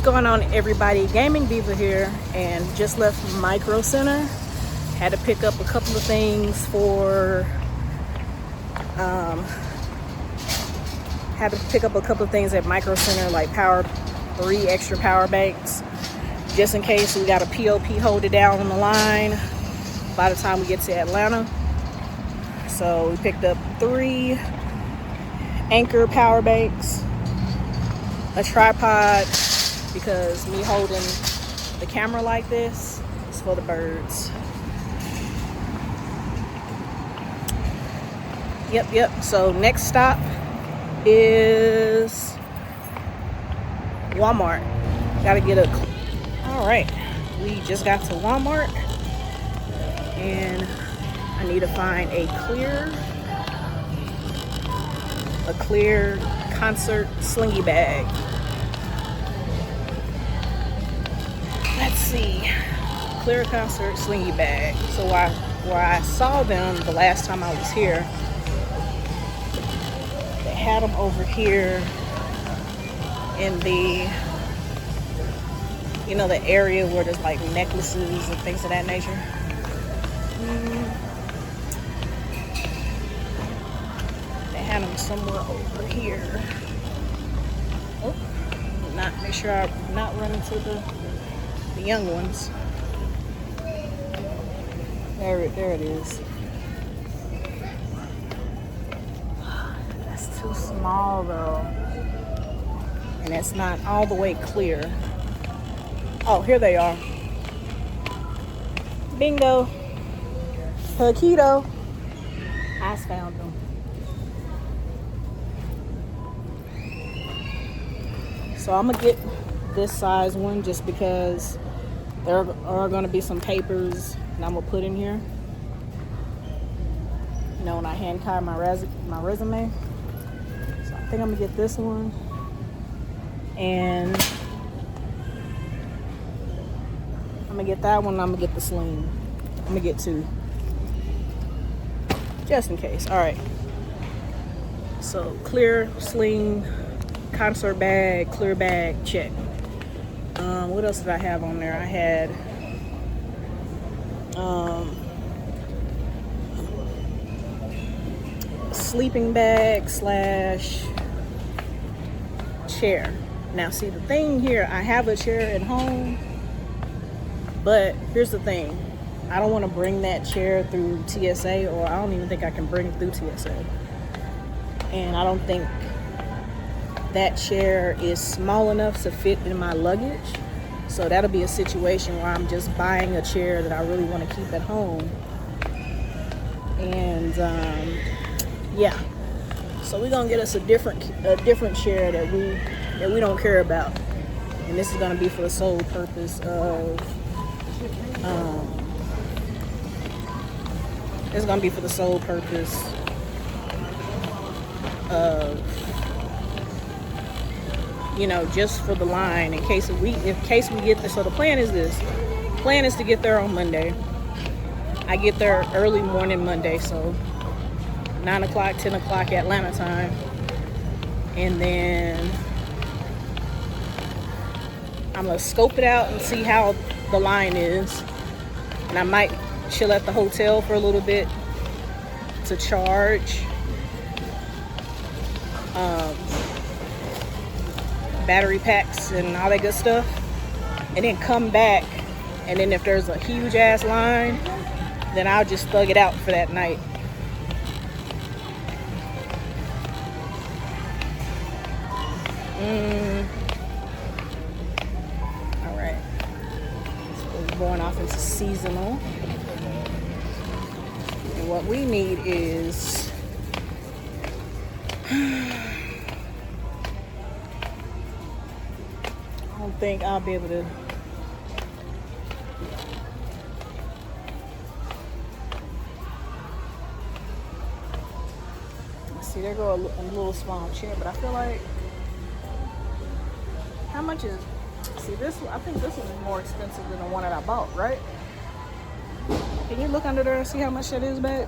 going on, everybody? Gaming Diva here, and just left Micro Center. Had to pick up a couple of things for at Micro Center, like 3 extra power banks, just in case we got a POP hold it down on the line by the time we get to Atlanta. So we picked up 3 Anchor power banks, a tripod, because me holding the camera like this is for the birds. Yep. So next stop is Walmart. All right, we just got to Walmart, and I need to find a clear concert slingy bag. Let's see, clear concert slingy bag. So where I saw them the last time I was here, they had them over here in the, the area where there's like necklaces and things of that nature. They had them somewhere over here. Oh, make sure I'm not running to the young ones. There it is. That's too small though, and it's not all the way clear. Oh, here they are. Bingo. Paquito. I found them. So I'm gonna get this size one just because there are gonna be some papers and I'm gonna put in here. When I hand tie my resume. So I think I'm gonna get this one. And I'm gonna get that one, and I'm gonna get the sling. I'm gonna get 2. Just in case. Alright. So clear sling, concert bag, clear bag, check. What else did I have on there? I had sleeping bag / chair. Now see, the thing here, I have a chair at home, but here's the thing. I don't want to bring that chair through TSA, or I don't even think I can bring it through TSA. And I don't think that chair is small enough to fit in my luggage. So that'll be a situation where I'm just buying a chair that I really want to keep at home. And yeah. So we're gonna get us a different chair that we don't care about. And this is gonna be for the sole purpose of just for the line, in case we get there. So the plan is this. Plan is to get there on Monday. I get there early morning Monday, so 9 o'clock, 10 o'clock Atlanta time. And then I'm gonna scope it out and see how the line is. And I might chill at the hotel for a little bit to charge. Battery packs and all that good stuff, and then come back, and then if there's a huge ass line, then I'll just thug it out for that night. All right, so we're going off into seasonal, and what we need is I don't think I'll be able to. See, there go a little small chair, but I feel like, how much is? See, this. I think this one is more expensive than the one that I bought, right? Can you look under there and see how much that is, babe?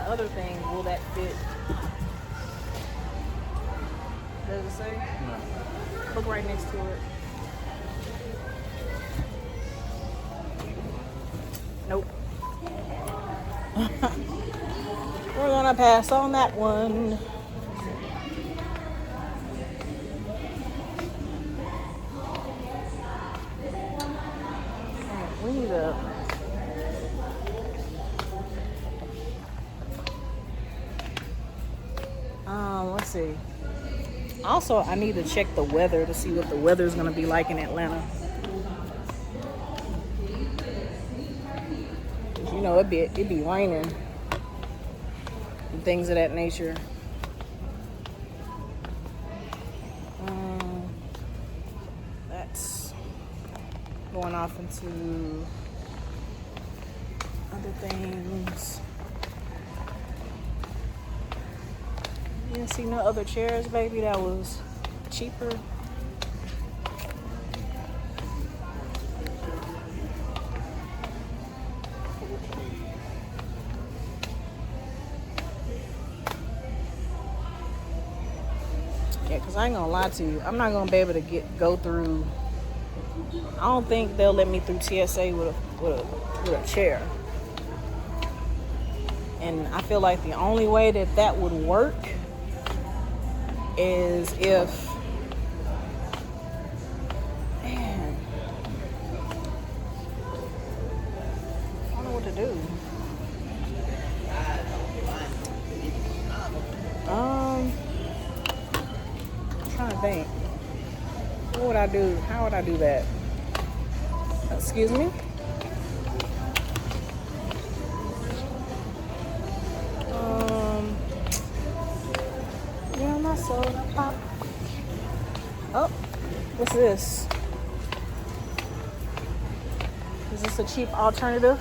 other thing, will that fit? Does it say? No. Look right next to it. Nope. We're gonna pass on that one. We need a let's see. Also, I need to check the weather to see what the weather is gonna be like in Atlanta. You know, it be raining and things of that nature. That's going off into other things. You didn't see no other chairs, baby, that was cheaper. Yeah, because I ain't gonna lie to you, I'm not gonna be able to go through. I don't think they'll let me through TSA with a chair. And I feel like the only way that would work is if, man, I don't know what to do. I'm trying to think. What would I do? How would I do that? Excuse me? Yeah, my soda pop. Oh, what's this? Is this a cheap alternative?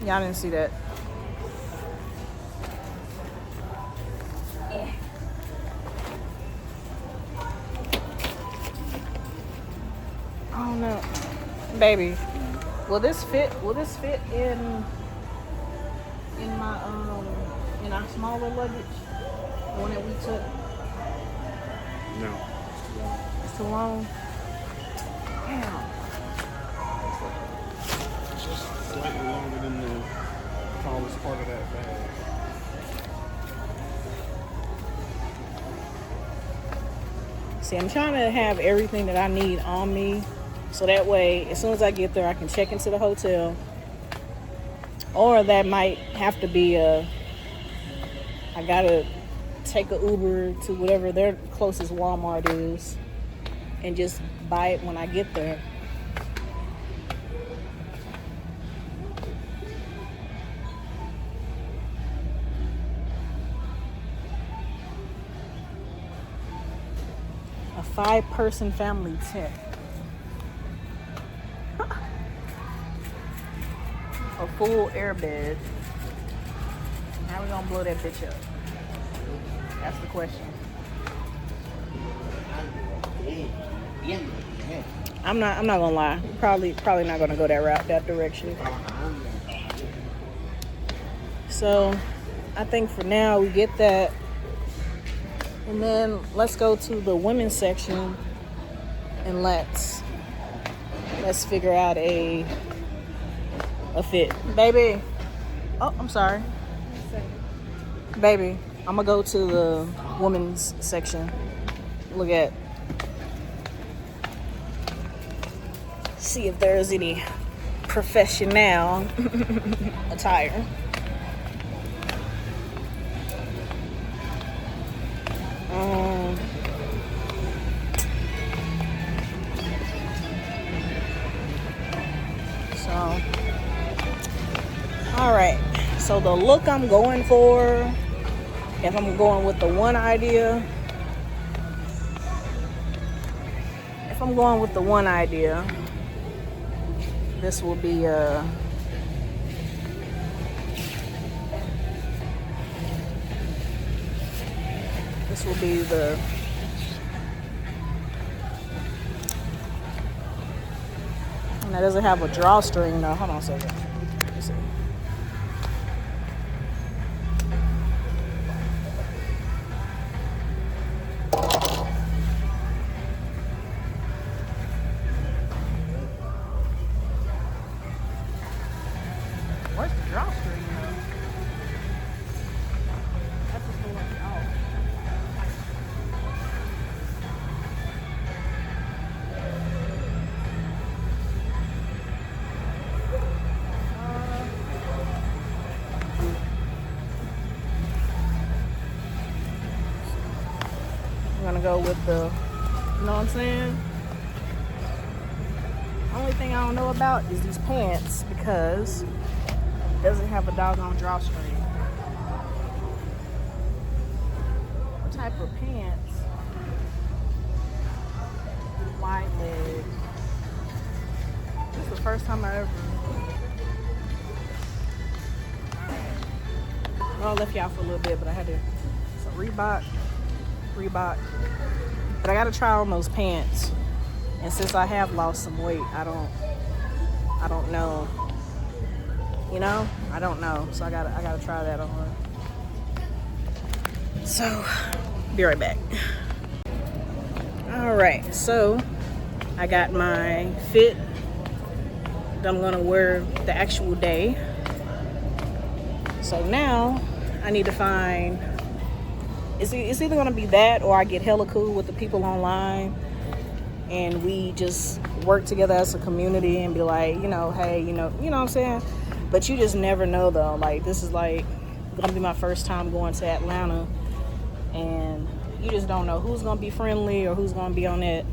Yeah, I didn't see that. Oh no, baby. Will this fit? Will this fit in my in our smaller luggage? The one that we took? No. It's too long. Damn. It's just slightly longer than the tallest part of that bag. See, I'm trying to have everything that I need on me, so that way, as soon as I get there, I can check into the hotel. Or that might have to be I gotta take an Uber to whatever their closest Walmart is and just buy it when I get there. A 5-person family tent. A full air bed. How we gonna blow that bitch up? That's the question. I'm not gonna lie. Probably not gonna go that direction. So I think for now we get that. And then let's go to the women's section and let's figure out a fit. Baby. Oh, I'm sorry. Baby, I'm gonna go to the women's section. Look at, see if there's any professional attire. All right, so the look I'm going for, if I'm going with the one idea, this will be And that doesn't have a drawstring though. Hold on a second. Let me see. Where's the drawstring though? That's just the one. Oh. I'm gonna go with the, you know what I'm saying? Only thing I don't know about is these pants because it doesn't have a doggone drawstring. What type of pants? Wide leg. This is the first time I ever. Well, I left y'all for a little bit, but I had to. So Reebok. But I gotta try on those pants. And since I have lost some weight, I don't know. You know? I don't know. So I gotta try that on. So, be right back. Alright, so I got my fit that I'm gonna wear the actual day. So now I need to find, it's either gonna be that or I get hella cool with the people online and we just work together as a community and be like, you know, hey, you know what I'm saying? But you just never know though. Like, this is like gonna be my first time going to Atlanta, and you just don't know who's gonna be friendly or who's gonna be on that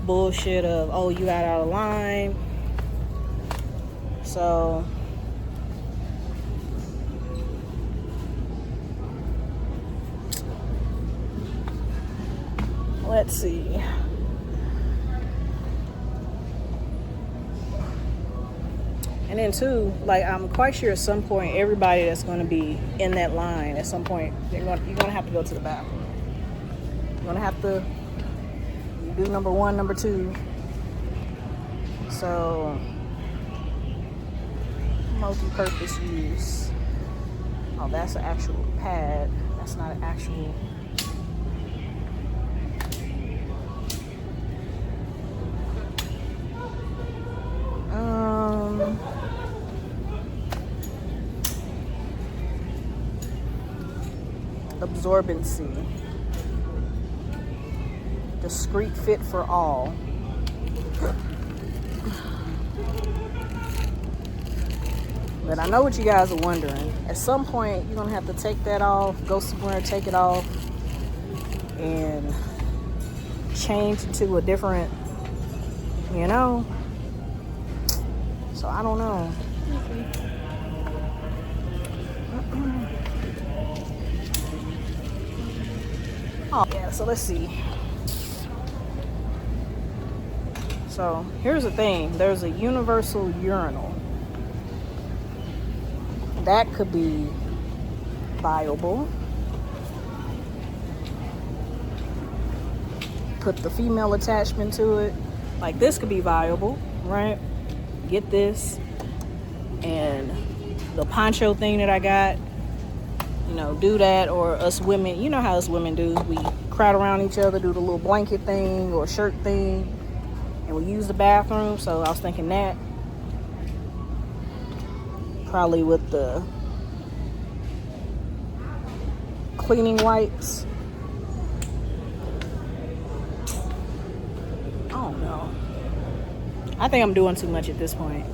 bullshit of, oh, you got out of line. So let's see. And then too, like, I'm quite sure at some point everybody that's going to be in that line at some point, you're going to have to go to the bathroom. You're going to have to do number 1, number 2. So, multi-purpose use. Oh, that's an actual pad. That's not an actual. Absorbency. Discreet fit for all. But I know what you guys are wondering. At some point, you're going to have to take that off, go somewhere, take it off, and change into a different, you know? So I don't know. Oh, yeah, so let's see. So here's the thing. There's a universal urinal. That could be viable. Put the female attachment to it. Like, this could be viable, right? Get this. And the poncho thing that I got, you know, do that. Or us women, you know how us women do. We crowd around each other, do the little blanket thing or shirt thing. And we use the bathroom. So I was thinking that. Probably with the cleaning wipes. I don't know. I think I'm doing too much at this point.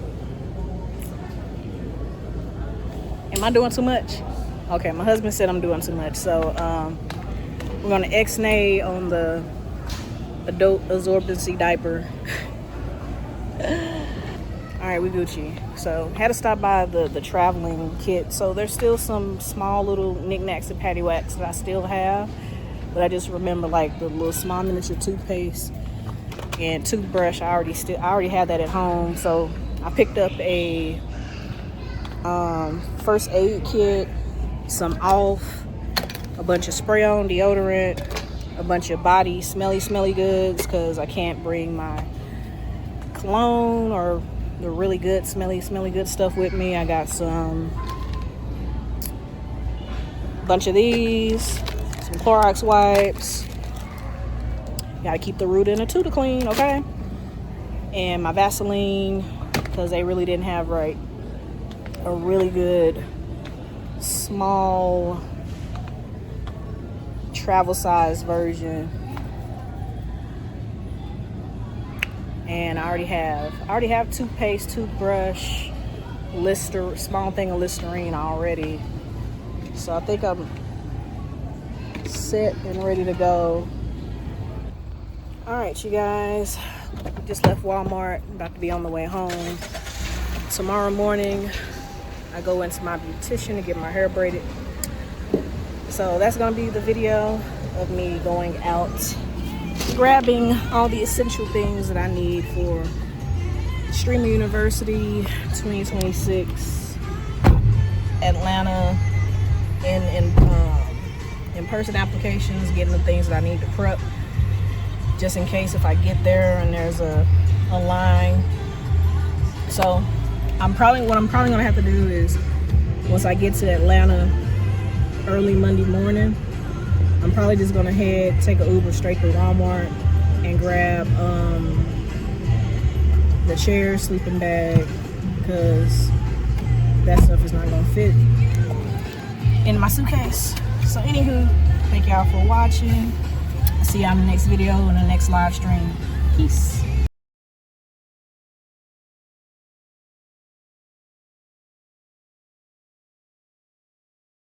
Am I doing too much? Okay, my husband said I'm doing too much. So we're going to X-nay on the adult absorbency diaper. All right, we Gucci. So had to stop by the traveling kit. So there's still some small little knickknacks and paddywhacks that I still have. But I just remember, like, the little small miniature toothpaste and toothbrush. I already had that at home. So I picked up a first aid kit, some off, a bunch of spray on deodorant, a bunch of body smelly goods, because I can't bring my cologne or the really good, smelly good stuff with me. I got some bunch of these, some Clorox wipes. Gotta keep the root and the tutor clean, okay? And my Vaseline, because they really didn't have a really good small travel size version. And I already have toothpaste, toothbrush, small thing of Listerine already. So I think I'm set and ready to go. All right, you guys, just left Walmart, about to be on the way home. Tomorrow morning, I go into my beautician to get my hair braided. So that's gonna be the video of me going out, grabbing all the essential things that I need for Streamer University 2026 Atlanta in-person applications, getting the things that I need to prep, just in case if I get there and there's a line. So what I'm probably gonna have to do is, once I get to Atlanta early Monday morning, I'm probably just gonna take an Uber straight to Walmart and grab the chair, sleeping bag, because that stuff is not gonna fit in my suitcase. So anywho, thank y'all for watching. I'll see y'all in the next video, in the next live stream. Peace.